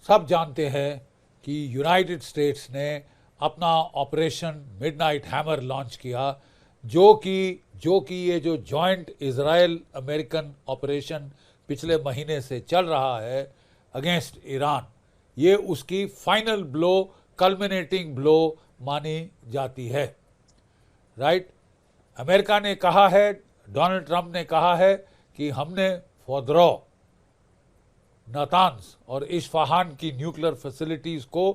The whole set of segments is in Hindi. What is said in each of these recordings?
सब जानते हैं कि यूनाइटेड स्टेट्स ने अपना ऑपरेशन मिडनाइट हैमर लॉन्च किया, जो कि ये जो जॉइंट इजराइल अमेरिकन ऑपरेशन पिछले महीने से चल रहा है अगेंस्ट ईरान, ये उसकी फाइनल ब्लो, कल्मिनेटिंग ब्लो मानी जाती है। राइट? अमेरिका ने कहा है, डोनाल्ड ट्रंप ने कहा है कि हमने फोर्दो, नातान्स और इस्फहान की न्यूक्लियर फैसिलिटीज़ को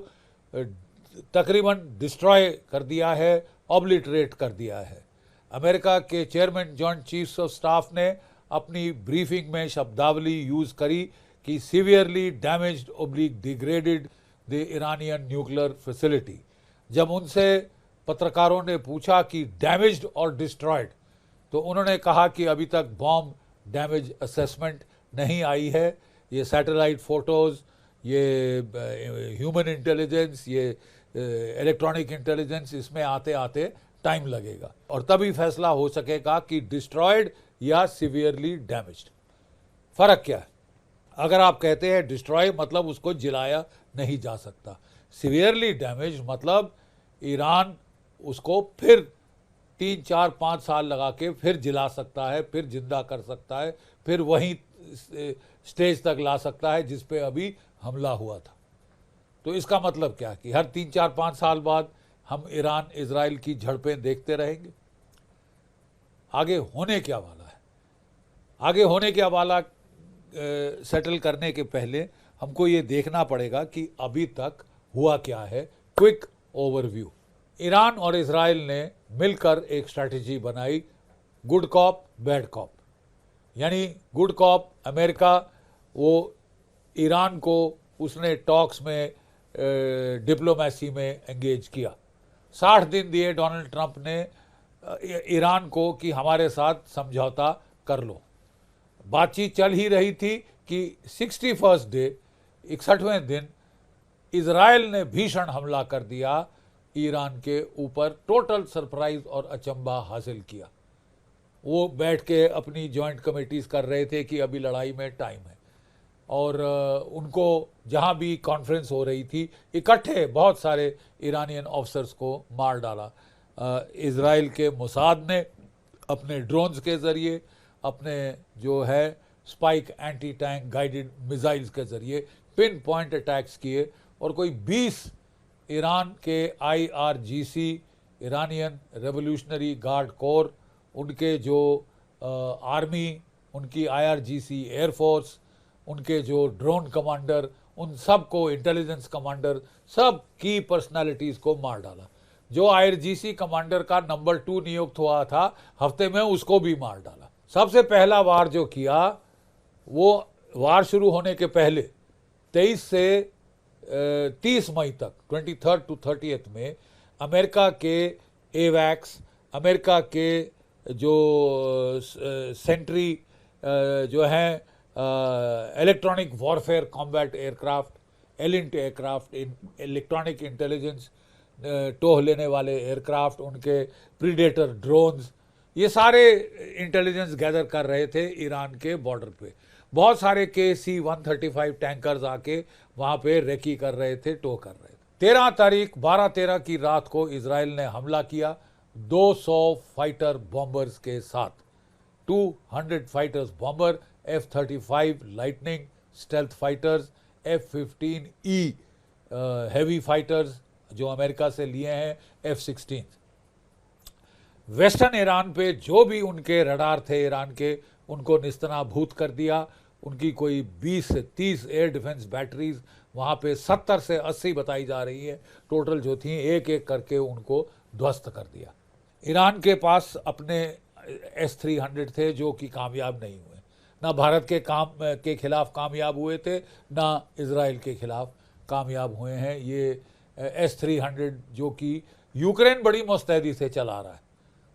तकरीबन डिस्ट्रॉय कर दिया है, ऑब्लिटरेट कर दिया है। अमेरिका के chairman joint chiefs of staff ने अपनी ब्रीफिंग में शब्दावली यूज़ करी कि severely damaged oblique degraded the Iranian nuclear facility. जब उनसे पत्रकारों ने पूछा कि डैमेज्ड और डिस्ट्रॉयड, तो उन्होंने कहा कि अभी तक बॉम्ब डैमेज असेसमेंट नहीं आई है। ये सैटेलाइट फ़ोटोज़, ये ह्यूमन इंटेलिजेंस, ये इलेक्ट्रॉनिक इंटेलिजेंस, इसमें आते आते टाइम लगेगा और तभी फैसला हो सकेगा कि डिस्ट्रॉयड या सीवियरली डैमेज्ड। फ़र्क क्या है? अगर आप कहते हैं डिस्ट्रॉय मतलब उसको जलाया नहीं जा सकता, सीवियरली डैमेज मतलब ईरान उसको फिर 3, 4, 5 साल लगा के फिर जला सकता है, फिर जिंदा कर सकता है, फिर वहीं स्टेज तक ला सकता है जिस पे अभी हमला हुआ था। तो इसका मतलब क्या कि हर 3, 4, 5 साल बाद हम ईरान इजराइल की झड़पें देखते रहेंगे? आगे होने क्या वाला है? आगे होने क्या वाला सेटल करने के पहले हमको ये देखना पड़ेगा कि अभी तक हुआ क्या है। Quick overview. ईरान और इजराइल ने मिलकर एक स्ट्रैटेजी बनाई, गुड कॉप बैड कॉप। यानी गुड कॉप अमेरिका, वो ईरान को उसने टॉक्स में, डिप्लोमेसी में एंगेज किया। 60 दिन दिए डोनाल्ड ट्रंप ने ईरान को कि हमारे साथ समझौता कर लो। बातचीत चल ही रही थी कि 61st डे, 61वें दिन, इजराइल ने भीषण हमला कर दिया ईरान के ऊपर। टोटल सरप्राइज और अचंभा हासिल किया। वो बैठ के अपनी जॉइंट कमेटीज़ कर रहे थे कि अभी लड़ाई में टाइम है, और उनको जहाँ भी कॉन्फ्रेंस हो रही थी इकट्ठे बहुत सारे ईरानियन ऑफिसर्स को मार डाला। इजराइल के मोसाद ने अपने ड्रोन्स के ज़रिए, अपने जो है spike anti tank guided missiles के ज़रिए पिन पॉइंट अटैक्स किए, और कोई 20 ईरान के IRGC, Iranian revolutionary guard core, उनके जो आर्मी, उनकी IRGC एयरफोर्स, उनके जो ड्रोन कमांडर, उन सब को, इंटेलिजेंस कमांडर, सब की पर्सनालिटीज़ को मार डाला। जो IRGC कमांडर का नंबर 2 नियुक्त हुआ था हफ्ते में, उसको भी मार डाला। सबसे पहला वार जो किया, वो वार शुरू होने के पहले 23 से 30 मई तक, 23 to 30 में, अमेरिका के एवैक्स, अमेरिका के जो सेंट्री जो हैं electronic warfare combat aircraft, ELINT aircraft, electronic intelligence टोह लेने वाले एयरक्राफ्ट, उनके प्रीडेटर ड्रोन्स, ये सारे इंटेलिजेंस गैदर कर रहे थे ईरान के बॉर्डर पे। बहुत सारे KC-135 टैंकर्स आके वहाँ पे रेकी कर रहे थे, टो कर रहे थे। 13 तारीख 12-13 की रात को इजराइल ने हमला किया 200 फाइटर बॉम्बर्स के साथ। 200 fighters bomber, F-35 lightning stealth fighters, F-15E heavy fighters जो अमेरिका से लिए हैं, F-16। वेस्टर्न ईरान पे जो भी उनके रडार थे ईरान के, उनको निस्तनाभूत कर दिया। उनकी कोई 20 से 30 एयर डिफेंस बैटरीज वहाँ पे 70 से 80 बताई जा रही है टोटल जो थी, एक एक करके उनको ध्वस्त कर दिया। ईरान के पास अपने S-300 थे जो कि कामयाब नहीं हुए, ना भारत के खिलाफ कामयाब हुए थे, ना इजराइल के खिलाफ कामयाब हुए हैं। ये S-300 जो कि यूक्रेन बड़ी मुस्तैदी से चला रहा है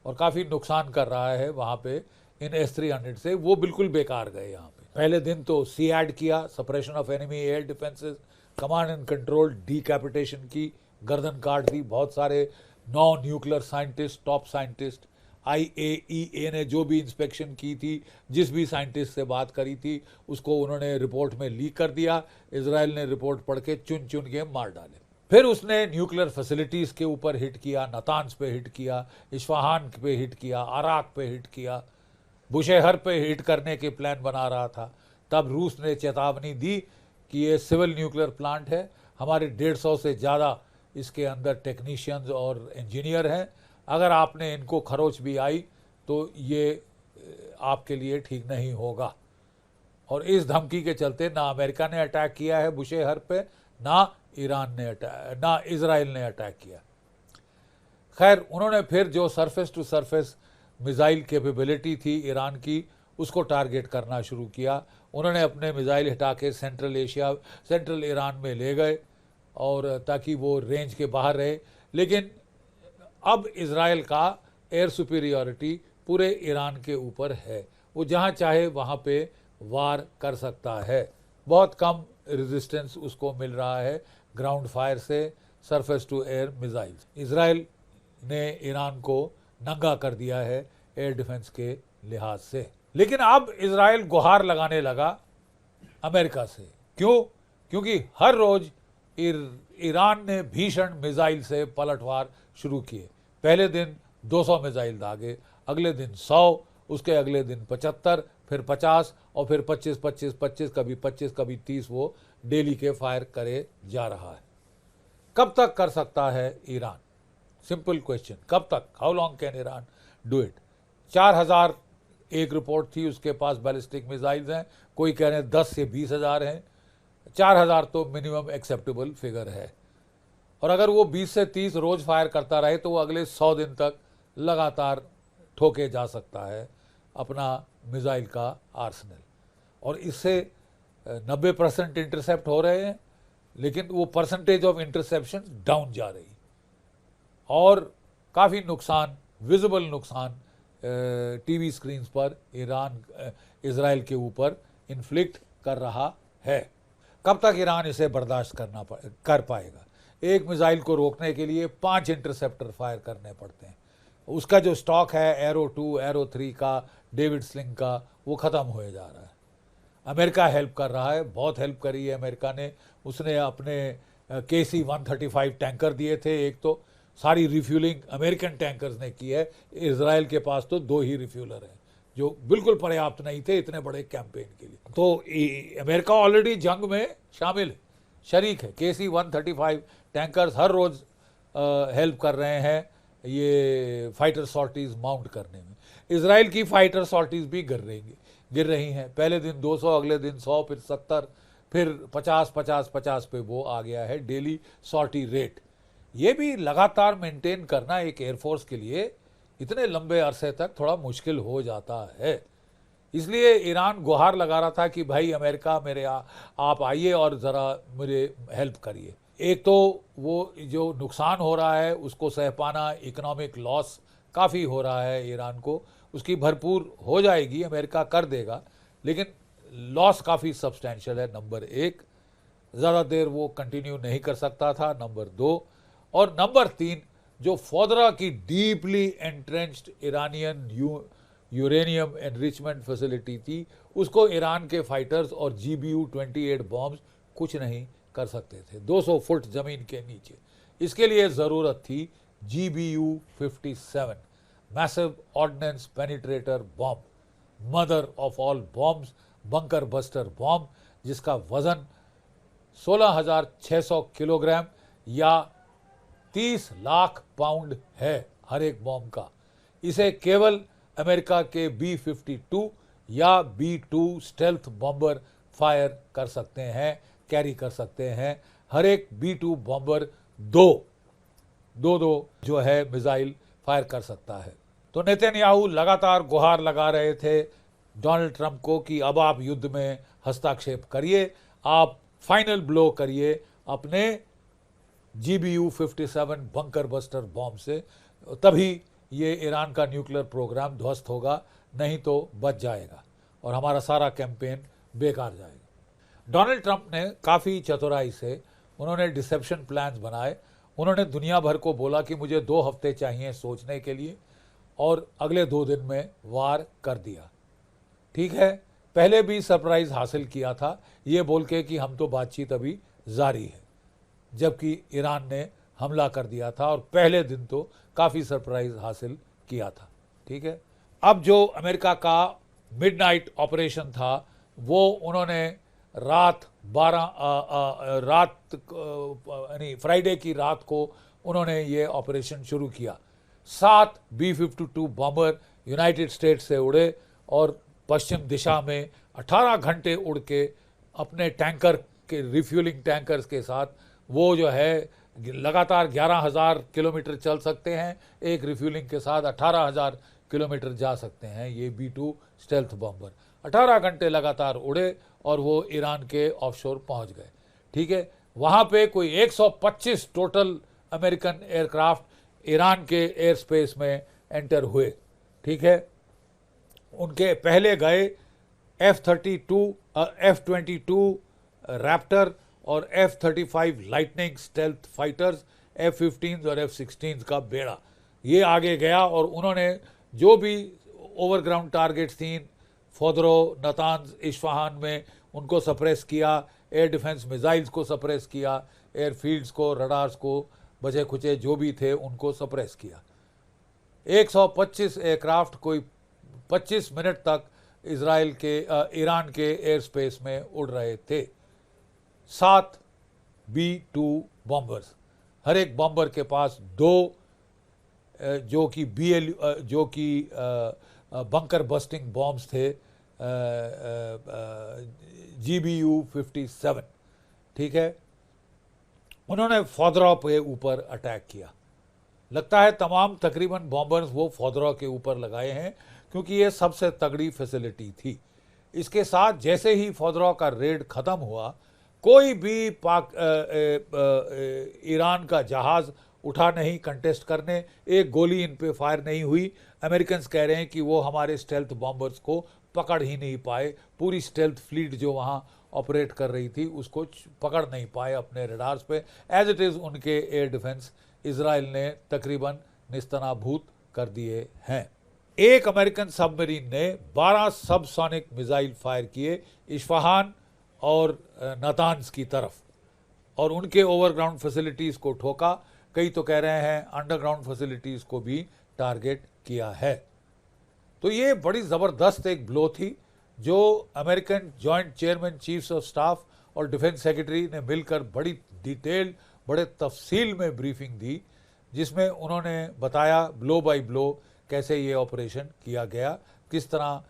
और काफ़ी नुकसान कर रहा है वहाँ पे इन S-300 से, वो बिल्कुल बेकार गए यहाँ पे। पहले दिन तो SEAD किया, suppression of enemy air defences, command and control decapitation की, गर्दन काट दी बहुत सारे 9 nuclear scientist, top scientist, IAEA ने जो भी इंस्पेक्शन की थी, जिस भी साइंटिस्ट से बात करी थी, उसको उन्होंने रिपोर्ट में लीक कर दिया। इजराइल ने रिपोर्ट पढ़ के चुन चुन के मार डाले। फिर उसने न्यूक्लियर फैसिलिटीज़ के ऊपर हिट किया, नातान्स पे हिट किया, इस्फहान पे हिट किया, अराक पे हिट किया, बुशेहर पे हिट करने के प्लान बना रहा था। तब रूस ने चेतावनी दी कि ये सिविल न्यूक्लियर प्लांट है, हमारे 150 से ज़्यादा इसके अंदर टेक्नीशियंस और इंजीनियर हैं, अगर आपने इनको खरोच भी आई तो ये आपके लिए ठीक नहीं होगा। और इस धमकी के चलते ना अमेरिका ने अटैक किया है बुशेहर पे, ना ईरान ने ना इजराइल ने अटैक किया। खैर, उन्होंने फिर जो surface to surface missile capability थी ईरान की, उसको टारगेट करना शुरू किया। उन्होंने अपने मिसाइल हटा के सेंट्रल ईरान में ले गए, और ताकि वो रेंज के बाहर रहे। लेकिन अब इजराइल का एयर सुपीरियॉरिटी पूरे ईरान के ऊपर है, वो जहाँ चाहे वहाँ पे वार कर सकता है। बहुत कम रेजिस्टेंस उसको मिल रहा है ग्राउंड फायर से surface to air missiles. Israel ने ईरान को नंगा कर दिया है एयर डिफेंस के लिहाज से। लेकिन अब इजराइल गुहार लगाने लगा अमेरिका से। क्यों? क्योंकि हर रोज ईरान ने भीषण मिसाइल से पलटवार शुरू किए। पहले दिन 200 मिसाइल दागे, अगले दिन 100, उसके अगले दिन 75, फिर 50 और फिर 25, 25, 25, कभी 30 वो डेली के फायर करे जा रहा है। कब तक कर सकता है ईरान? सिंपल क्वेश्चन, कब तक? How long can Iran do it? 4000 एक रिपोर्ट थी उसके पास बैलिस्टिक मिसाइल्स हैं, कोई कह रहे हैं 10 से 20,000 हैं। 4000 तो मिनिमम एक्सेप्टेबल फिगर है। और अगर वो 20 से 30 रोज फायर करता रहे तो वो अगले 100 दिन तक लगातार ठोके जा सकता है अपना मिसाइल का आर्सेनल। और इससे 90% इंटरसेप्ट हो रहे हैं, लेकिन वो परसेंटेज ऑफ इंटरसेप्शन डाउन जा रही, और काफ़ी नुकसान, विजिबल नुकसान टीवी स्क्रीन्स पर ईरान इजराइल के ऊपर इन्फ्लिक्ट कर रहा है। कब तक ईरान इसे बर्दाश्त कर पाएगा? एक मिसाइल को रोकने के लिए 5 इंटरसेप्टर फायर करने पड़ते हैं। उसका जो स्टॉक है एरो 2, एरो 3 का, डेविड स्लिंग का, वो ख़त्म होए जा रहा है। अमेरिका हेल्प कर रहा है, बहुत हेल्प करी है अमेरिका ने। उसने अपने KC-135 टैंकर दिए थे, एक तो सारी रिफ्यूलिंग अमेरिकन टैंकर्स ने की है। इजराइल के पास तो 2 ही रिफ्यूलर हैं, जो बिल्कुल पर्याप्त नहीं थे इतने बड़े कैंपेन के लिए। तो अमेरिका ऑलरेडी जंग में शामिल है, शरीक है। KC-135 टैंकर्स हर रोज़ हेल्प कर रहे हैं ये फाइटर सॉर्टीज़ माउंट करने में। इजराइल की फाइटर सॉर्टीज़ भी गिर रही हैं। पहले दिन 200, अगले दिन 100, फिर 70, फिर 50 पे वो आ गया है डेली सॉर्टी रेट। ये भी लगातार मेंटेन करना एक एयरफोर्स के लिए इतने लंबे अरसे तक थोड़ा मुश्किल हो जाता है। इसलिए ईरान गुहार लगा रहा था कि भाई अमेरिका आप आइए और ज़रा मुझे हेल्प करिए। एक तो वो जो नुकसान हो रहा है उसको सह पाना, इकोनॉमिक लॉस काफ़ी हो रहा है ईरान को, उसकी भरपूर हो जाएगी, अमेरिका कर देगा, लेकिन लॉस काफ़ी सब्सटैंशियल है। नंबर 1, ज़्यादा देर वो कंटिन्यू नहीं कर सकता था। नंबर 2 और नंबर 3, जो फोदरा की deeply entrenched Iranian uranium enrichment facility थी, उसको ईरान के फाइटर्स और GBU-28 बॉम्ब्स कुछ नहीं कर सकते थे 200 फुट ज़मीन के नीचे। इसके लिए ज़रूरत थी GBU-57 massive ordnance penetrator bomb, mother of all bombs, bunker buster bomb, जिसका वज़न 16,600 किलोग्राम या 30 लाख पाउंड है हर एक बॉम्ब का। इसे केवल अमेरिका के B-52 या B-2 स्टेल्थ बॉम्बर फायर कर सकते हैं, कैरी कर सकते हैं। हर एक B-2 बॉम्बर दो जो है मिसाइल फायर कर सकता है। तो नेतन्याहू लगातार गुहार लगा रहे थे डोनाल्ड ट्रंप को कि अब आप युद्ध में हस्तक्षेप करिए, आप फाइनल ब्लो करिए अपने GBU-57 बंकर बस्टर बॉम्ब से, तभी ये ईरान का न्यूक्लियर प्रोग्राम ध्वस्त होगा, नहीं तो बच जाएगा और हमारा सारा कैंपेन बेकार जाएगा। डोनाल्ड ट्रंप ने काफ़ी चतुराई से उन्होंने डिसेप्शन प्लान्स बनाए। उन्होंने दुनिया भर को बोला कि मुझे 2 हफ्ते चाहिए सोचने के लिए, और अगले 2 दिन में वार कर दिया। ठीक है, पहले भी सरप्राइज हासिल किया था ये बोल के कि हम तो बातचीत अभी जारी है, जबकि ईरान ने हमला कर दिया था और पहले दिन तो काफ़ी सरप्राइज हासिल किया था। ठीक है, अब जो अमेरिका का मिडनाइट ऑपरेशन था वो उन्होंने यानी फ्राइडे की रात को उन्होंने ये ऑपरेशन शुरू किया। 7 B-52 बॉम्बर यूनाइटेड स्टेट्स से उड़े और पश्चिम दिशा में 18 घंटे उड़ के अपने टैंकर के रिफ्यूलिंग टैंकर्स के साथ वो जो है लगातार 11,000 किलोमीटर चल सकते हैं, एक रिफ्यूलिंग के साथ 18,000 किलोमीटर जा सकते हैं ये B-2 स्टेल्थ बॉम्बर। 18 घंटे लगातार उड़े और वो ईरान के ऑफशोर पहुंच गए। ठीक है, वहाँ पे कोई 125 टोटल अमेरिकन एयरक्राफ्ट ईरान के एयर स्पेस में एंटर हुए। ठीक है, उनके पहले गए F-22 रैप्टर और F-35 lightning stealth fighters, F-15 और F-16 का बेड़ा ये आगे गया और उन्होंने जो भी ओवरग्राउंड टारगेट्स थी फोदरो, नतान्ज, इस्फहान में उनको सप्रेस किया, एयर डिफेंस मिसाइल्स को सप्रेस किया, एयरफील्ड्स को, रडार्स को, बचे खुचे जो भी थे उनको सप्रेस किया। 125 एयरक्राफ्ट कोई 25 मिनट तक ईरान के एयर स्पेस में उड़ रहे थे। 7 B-2 बॉम्बर्स, हर एक बॉम्बर के पास 2 जो कि बंकर बस्टिंग बॉम्ब्स थे, GBU-57। ठीक है, उन्होंने फोदरा पे ऊपर अटैक किया। लगता है तमाम तकरीबन बॉम्बर्स वो फोदरा के ऊपर लगाए हैं क्योंकि ये सबसे तगड़ी फैसिलिटी थी। इसके साथ जैसे ही फोदरा का रेड ख़त्म हुआ, कोई भी ईरान का जहाज़ उठा नहीं कंटेस्ट करने, एक गोली इन पे फायर नहीं हुई। अमेरिकन्स कह रहे हैं कि वो हमारे स्टेल्थ बॉम्बर्स को पकड़ ही नहीं पाए, पूरी स्टेल्थ फ्लीट जो वहाँ ऑपरेट कर रही थी उसको पकड़ नहीं पाए अपने रडार्स पे। एज इट इज़ उनके एयर डिफेंस इजराइल ने तकरीबन निस्तनाभूत कर दिए हैं। एक अमेरिकन सबमरीन ने 12 सबसोनिक मिसाइल फायर किए इस्फहान और नतान्ज की तरफ और उनके ओवरग्राउंड फैसिलिटीज़ को ठोका। कई तो कह रहे हैं अंडरग्राउंड फैसिलिटीज़ को भी टारगेट किया है। तो ये बड़ी ज़बरदस्त एक ब्लो थी जो American joint chairman chiefs of staff और डिफेंस सेक्रेटरी ने मिलकर बड़ी डिटेल, बड़े तफसील में ब्रीफिंग दी, जिसमें उन्होंने बताया ब्लो बाय ब्लो कैसे ये ऑपरेशन किया गया, किस तरह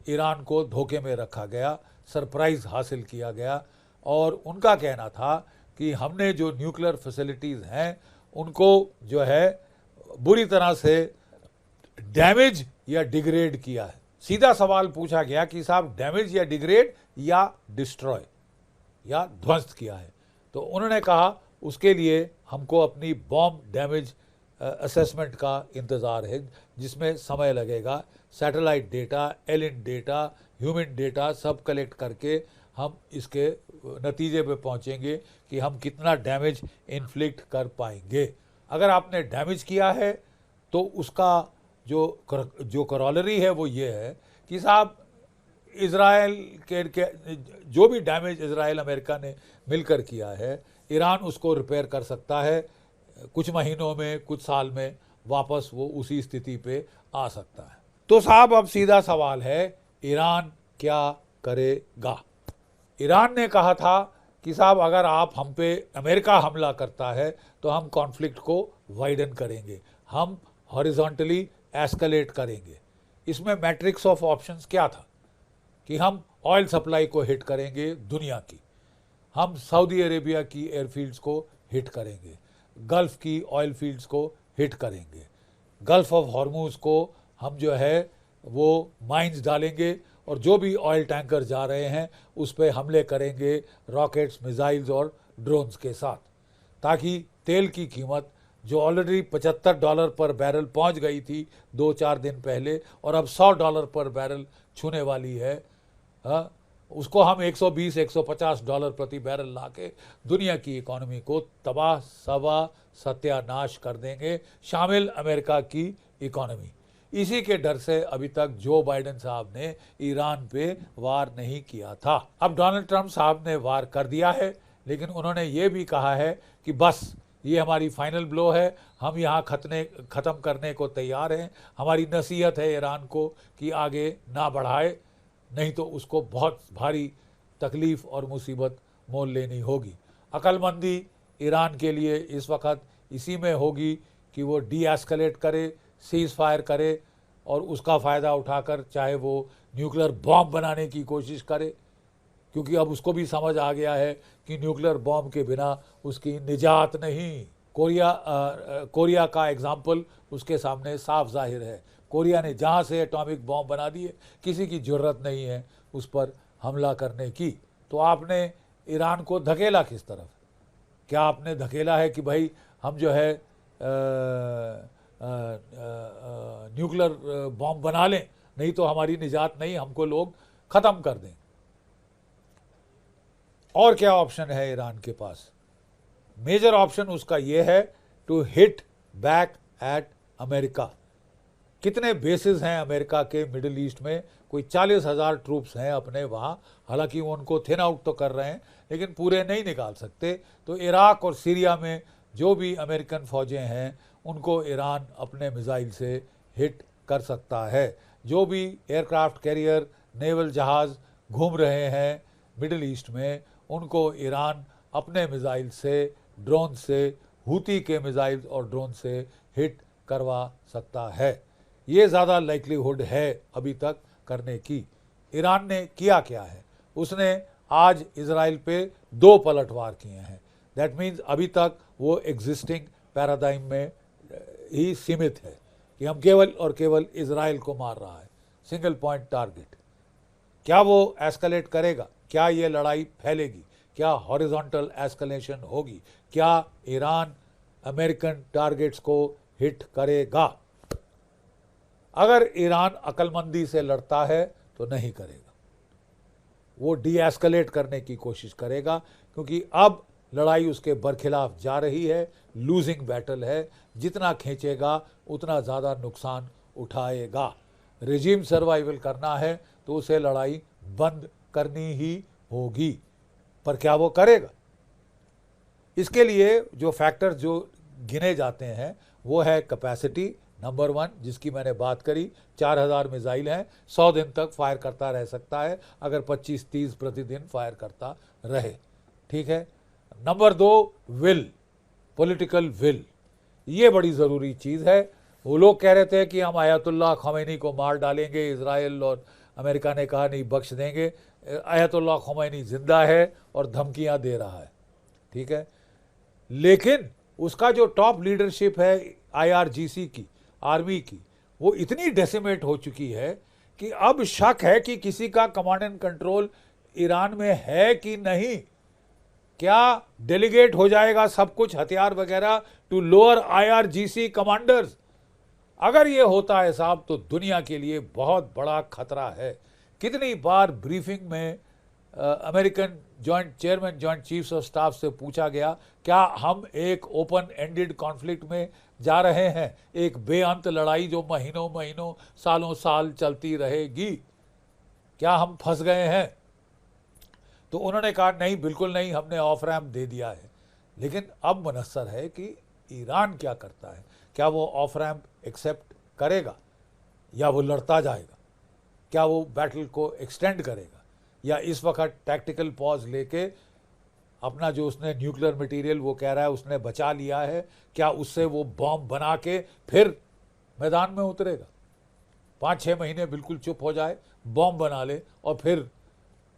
ईरान को धोखे में रखा गया, सरप्राइज़ हासिल किया गया। और उनका कहना था कि हमने जो न्यूक्लियर फैसिलिटीज़ हैं उनको जो है बुरी तरह से डैमेज या डिग्रेड किया है। सीधा सवाल पूछा गया कि साहब डैमेज या डिग्रेड या डिस्ट्रॉय या ध्वस्त किया है, तो उन्होंने कहा उसके लिए हमको अपनी बॉम्ब डैमेज असेसमेंट का इंतज़ार है जिसमें समय लगेगा। सैटेलाइट डेटा, एलिन डेटा, ह्यूमन डेटा सब कलेक्ट करके हम इसके नतीजे पे पहुंचेंगे कि हम कितना डैमेज इन्फ्लिक्ट कर पाएंगे। अगर आपने डैमेज किया है तो उसका जो करोलरी है वो ये है कि साहब इज़राइल के जो भी डैमेज इज़राइल अमेरिका ने मिलकर किया है, ईरान उसको रिपेयर कर सकता है कुछ महीनों में, कुछ साल में वापस वो उसी स्थिति पे आ सकता है। तो साहब अब सीधा सवाल है, ईरान क्या करेगा? ईरान ने कहा था कि साहब अगर आप हम पे अमेरिका हमला करता है तो हम कॉन्फ्लिक्ट को वाइडन करेंगे, हम हॉरिजॉन्टली एस्केलेट करेंगे। इसमें मैट्रिक्स ऑफ ऑप्शंस क्या था कि हम ऑयल सप्लाई को हिट करेंगे दुनिया की, हम सऊदी अरेबिया की एयरफील्ड्स को हिट करेंगे, गल्फ़ की ऑयल फील्ड्स को हिट करेंगे, गल्फ़ ऑफ हॉर्मूज़ को हम जो है वो माइंस डालेंगे और जो भी ऑयल टैंकर जा रहे हैं उस पर हमले करेंगे रॉकेट्स, मिसाइल्स और ड्रोन्स के साथ, ताकि तेल की कीमत जो ऑलरेडी $75 पर बैरल पहुंच गई थी 2-4 दिन पहले और अब $100 पर बैरल छूने वाली है, उसको हम $120-150 प्रति बैरल लाके दुनिया की इकोनॉमी को तबाह सत्यानाश कर देंगे, शामिल अमेरिका की इकोनॉमी। इसी के डर से अभी तक जो बाइडेन साहब ने ईरान पे वार नहीं किया था। अब डोनाल्ड ट्रंप साहब ने वार कर दिया है, लेकिन उन्होंने ये भी कहा है कि बस ये हमारी फाइनल ब्लो है, हम यहाँ ख़त्म करने को तैयार हैं। हमारी नसीहत है ईरान को कि आगे ना बढ़ाए, नहीं तो उसको बहुत भारी तकलीफ़ और मुसीबत मोल लेनी होगी। अक्लमंदी ईरान के लिए इस वक्त इसी में होगी कि वो डी एस्केलेट करे, सीज़ फायर करे और उसका फ़ायदा उठाकर चाहे वो न्यूक्लियर बॉम्ब बनाने की कोशिश करे, क्योंकि अब उसको भी समझ आ गया है कि न्यूक्लियर बॉम्ब के बिना उसकी निजात नहीं। कोरिया का एग्जाम्पल उसके सामने साफ जाहिर है। कोरिया ने जहाँ से एटॉमिक बॉम्ब बना दिए, किसी की ज़रूरत नहीं है उस पर हमला करने की। तो आपने ईरान को धकेला किस तरफ? क्या आपने धकेला है कि भाई हम जो है न्यूक्लियर बॉम्ब बना लें, नहीं तो हमारी निजात नहीं, हमको लोग ख़त्म कर दें। और क्या ऑप्शन है ईरान के पास? मेजर ऑप्शन उसका ये है to hit back at America. कितने बेसिस हैं अमेरिका के मिडिल ईस्ट में? कोई 40,000 ट्रूप्स हैं अपने वहाँ। हालांकि वो उनको थिन आउट तो कर रहे हैं, लेकिन पूरे नहीं निकाल सकते। तो इराक और सीरिया में जो भी अमेरिकन फ़ौजें हैं उनको ईरान अपने मिसाइल से हिट कर सकता है। जो भी एयरक्राफ्ट कैरियर, नेवल जहाज़ घूम रहे हैं मिडिल ईस्ट में, उनको ईरान अपने मिसाइल से, ड्रोन से, हूती के मिसाइल और ड्रोन से हिट करवा सकता है। ये ज़्यादा लाइक्लीहुड है अभी तक करने की। ईरान ने किया क्या है? उसने आज इजराइल पे 2 पलटवार किए हैं। दैट मीन्स अभी तक वो एग्जिस्टिंग पैराडाइम में ही सीमित है कि हम केवल और केवल इजराइल को मार रहा है, सिंगल पॉइंट टारगेट। क्या वो एस्केलेट करेगा? क्या ये लड़ाई फैलेगी? क्या हॉरिजॉन्टल एस्केलेशन होगी? क्या ईरान अमेरिकन टारगेट्स को हिट करेगा? अगर ईरान अक्लमंदी से लड़ता है तो नहीं करेगा, वो डी एस्केलेट करने की कोशिश करेगा, क्योंकि अब लड़ाई उसके बरखिलाफ जा रही है, लूजिंग बैटल है। जितना खींचेगा उतना ज़्यादा नुकसान उठाएगा। रिजीम सर्वाइवल करना है तो उसे लड़ाई बंद करनी ही होगी। पर क्या वो करेगा? इसके लिए जो फैक्टर्स जो गिने जाते हैं वो है कैपेसिटी नंबर 1, जिसकी मैंने बात करी। 4000 मिसाइल हैं, 100 दिन तक फायर करता रह सकता है अगर 25-30 प्रतिदिन फायर करता रहे। ठीक है। Number 2, will, political will. ये बड़ी ज़रूरी चीज़ है। वो लोग कह रहे थे कि हम आयतुल्लाह ख़मैनी को मार डालेंगे, इजराइल और अमेरिका ने कहा नहीं बख्श देंगे। आयतुल्लाह ख़मैनी ज़िंदा है और धमकियाँ दे रहा है। ठीक है, लेकिन उसका जो टॉप लीडरशिप है IRGC की, आर्मी की, वो इतनी डेसिमेट हो चुकी है कि अब शक है कि किसी का कमांड एंड कंट्रोल ईरान में है कि नहीं। क्या डेलीगेट हो जाएगा सब कुछ, हथियार वगैरह, टू लोअर IRGC कमांडर्स? अगर ये होता है साहब तो दुनिया के लिए बहुत बड़ा खतरा है। कितनी बार ब्रीफिंग में American chairman joint chiefs of staff से पूछा गया, क्या हम एक ओपन एंडेड कॉन्फ्लिक्ट में जा रहे हैं, एक बेअंत लड़ाई जो महीनों महीनों सालों साल चलती रहेगी? क्या हम फंस गए हैं? तो उन्होंने कहा नहीं, बिल्कुल नहीं, हमने ऑफ रैम्प दे दिया है। लेकिन अब मुनस्सर है कि ईरान क्या करता है। क्या वो ऑफ रैम्प एक्सेप्ट करेगा या वो लड़ता जाएगा? क्या वो बैटल को एक्सटेंड करेगा या इस वक्त टैक्टिकल पॉज लेके अपना जो उसने न्यूक्लियर मटेरियल वो कह रहा है उसने बचा लिया है, क्या उससे वो बॉम्ब बना के फिर मैदान में उतरेगा? 5-6 महीने बिल्कुल चुप हो जाए, बॉम्ब बना ले और फिर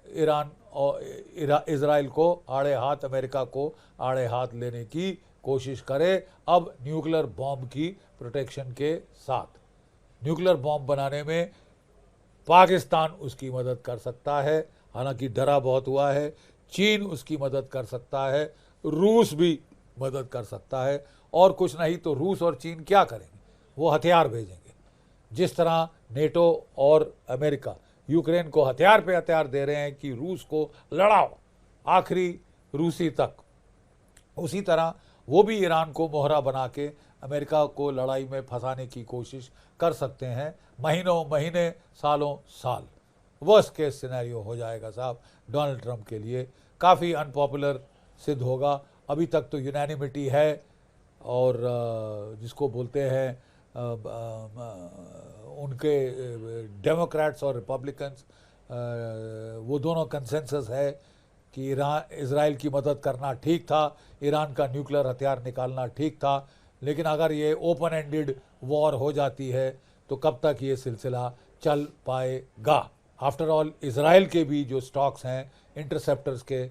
ईरान और इजराइल को आड़े हाथ, अमेरिका को आड़े हाथ लेने की कोशिश करे, अब न्यूक्लियर बॉम्ब की प्रोटेक्शन के साथ। न्यूक्लियर बॉम्ब बनाने में पाकिस्तान उसकी मदद कर सकता है, हालांकि डरा बहुत हुआ है। चीन उसकी मदद कर सकता है, रूस भी मदद कर सकता है, और कुछ नहीं तो रूस और चीन क्या करेंगे? वो हथियार भेजेंगे। जिस तरह नेटो और अमेरिका यूक्रेन को हथियार पे हथियार दे रहे हैं कि रूस को लड़ाओ आखिरी रूसी तक, उसी तरह वो भी ईरान को मोहरा बना के अमेरिका को लड़ाई में फंसाने की कोशिश कर सकते हैं, महीनों महीने, सालों साल। वर्स्ट केस सिनेरियो हो जाएगा साहब डोनाल्ड ट्रंप के लिए, काफ़ी अनपॉपुलर सिद्ध होगा। अभी तक तो यूनानिमिटी है, और जिसको बोलते हैं उनके डेमोक्रेट्स और रिपब्लिकन्स, वो दोनों कंसेंसस है कि इज़राइल की मदद करना ठीक था, ईरान का न्यूक्लियर हथियार निकालना ठीक था। लेकिन अगर ये ओपन एंडेड वॉर हो जाती है तो कब तक ये सिलसिला चल पाएगा। आफ्टर ऑल इज़राइल के भी जो स्टॉक्स हैं इंटरसेप्टर्स के,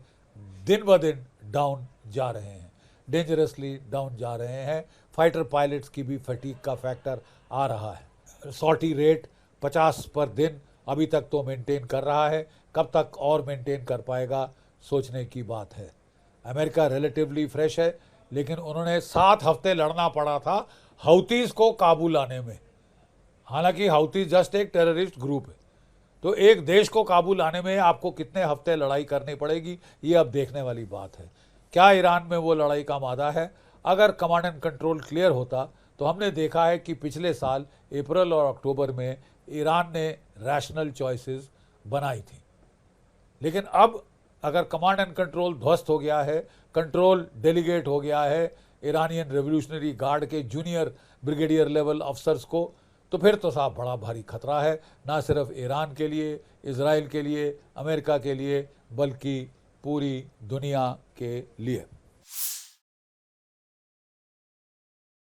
दिन ब दिन डाउन जा रहे हैं, डेंजरसली डाउन जा रहे हैं। फाइटर पायलट्स की भी फटीग का फैक्टर आ रहा है। सॉर्टी रेट 50 पर दिन अभी तक तो मेंटेन कर रहा है, कब तक और मेंटेन कर पाएगा सोचने की बात है। अमेरिका रिलेटिवली फ्रेश है, लेकिन उन्होंने 7 हफ्ते लड़ना पड़ा था हौतीज़ को काबू लाने में। हालांकि हौती जस्ट एक टेररिस्ट ग्रुप है, तो एक देश को काबू लाने में आपको कितने हफ्ते लड़ाई करनी पड़ेगी, ये अब देखने वाली बात है। क्या ईरान में वो लड़ाई का मादा है? अगर कमांड एंड कंट्रोल क्लियर होता तो हमने देखा है कि पिछले साल अप्रैल और अक्टूबर में ईरान ने रैशनल चॉइसेस बनाई थी। लेकिन अब अगर कमांड एंड कंट्रोल ध्वस्त हो गया है, कंट्रोल डेलीगेट हो गया है ईरानियन रेवोल्यूशनरी गार्ड के जूनियर ब्रिगेडियर लेवल अफसर्स को, तो फिर तो साहब बड़ा भारी खतरा है, ना सिर्फ ईरान के लिए, इज़राइल के लिए, अमेरिका के लिए, बल्कि पूरी दुनिया के लिए।